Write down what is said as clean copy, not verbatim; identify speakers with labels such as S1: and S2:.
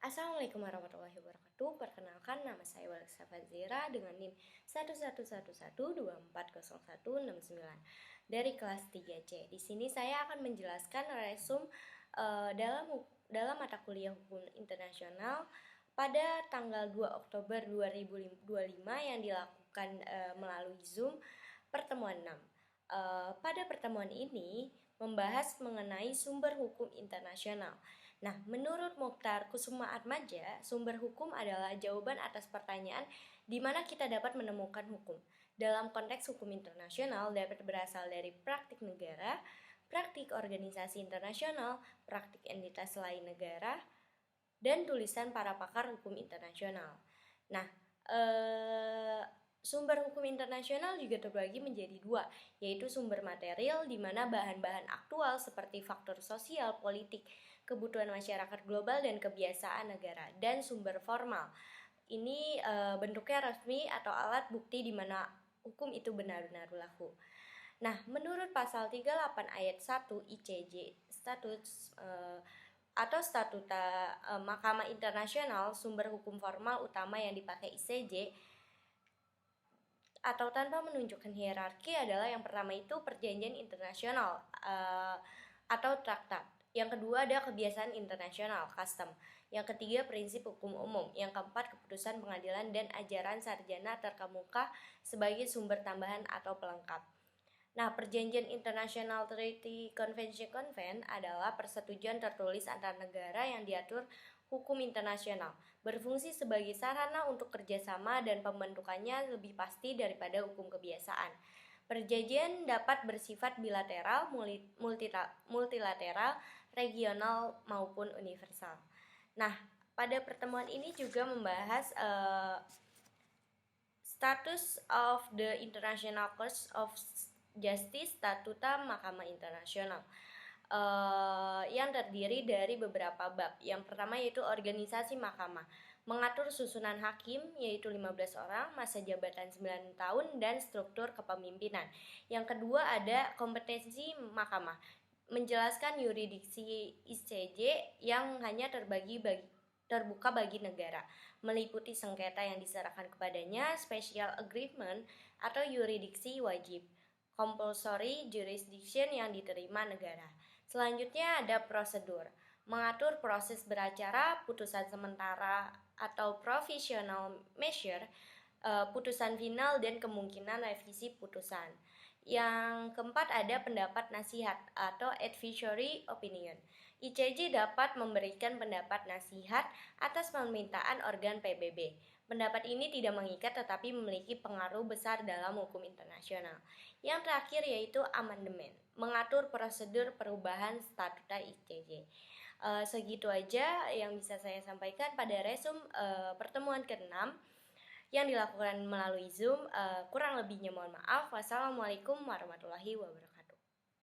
S1: Assalamualaikum warahmatullahi wabarakatuh. Perkenalkan, nama saya Walisa Fazira dengan NIM 11112404169 dari kelas 3C. Di sini saya akan menjelaskan resum dalam mata kuliah Hukum Internasional pada tanggal 2 Oktober 2025 yang dilakukan melalui Zoom pertemuan 6. Pada pertemuan ini membahas mengenai sumber hukum internasional. Nah, menurut Mokhtar Kusumaatmadja, sumber hukum adalah jawaban atas pertanyaan di mana kita dapat menemukan hukum. Dalam konteks hukum internasional dapat berasal dari praktik negara, praktik organisasi internasional, praktik entitas lain negara, dan tulisan para pakar hukum internasional. Nah, sumber hukum internasional juga terbagi menjadi dua, yaitu sumber material di mana bahan-bahan aktual seperti faktor sosial, politik, kebutuhan masyarakat global, dan kebiasaan negara, dan sumber formal. Ini bentuknya resmi atau alat bukti di mana hukum itu benar-benar berlaku. Nah, menurut pasal 38 ayat 1 ICJ atau Statuta Mahkamah Internasional, sumber hukum formal utama yang dipakai ICJ atau tanpa menunjukkan hierarki adalah yang pertama itu perjanjian internasional atau traktat. Yang kedua ada kebiasaan internasional, custom. Yang ketiga prinsip hukum umum. Yang keempat keputusan pengadilan dan ajaran sarjana terkemuka sebagai sumber tambahan atau pelengkap. Nah, perjanjian internasional treaty convention adalah persetujuan tertulis antar negara yang diatur hukum internasional, berfungsi sebagai sarana untuk kerjasama dan pembentukannya lebih pasti daripada hukum kebiasaan. Perjanjian dapat bersifat bilateral, multilateral, regional, maupun universal. Nah, pada pertemuan ini juga membahas status of the International Court of Justice, Statuta Mahkamah Internasional, yang terdiri dari beberapa bab. Yang pertama yaitu organisasi mahkamah, mengatur susunan hakim yaitu 15 orang, masa jabatan 9 tahun, dan struktur kepemimpinan. Yang kedua ada kompetensi mahkamah, menjelaskan yurisdiksi ICJ yang hanya terbuka bagi negara, meliputi sengketa yang diserahkan kepadanya, special agreement atau yurisdiksi wajib, compulsory jurisdiction yang diterima negara. Selanjutnya ada prosedur, mengatur proses beracara, putusan sementara atau provisional measure, putusan final, dan kemungkinan revisi putusan. Yang keempat ada pendapat nasihat atau advisory opinion. ICJ dapat memberikan pendapat nasihat atas permintaan organ PBB. Pendapat ini tidak mengikat tetapi memiliki pengaruh besar dalam hukum internasional. Yang terakhir yaitu amandemen, mengatur prosedur perubahan statuta ICJ. Segitu aja yang bisa saya sampaikan pada resum pertemuan ke-6 yang dilakukan melalui Zoom. Kurang lebihnya mohon maaf. Wassalamualaikum warahmatullahi wabarakatuh.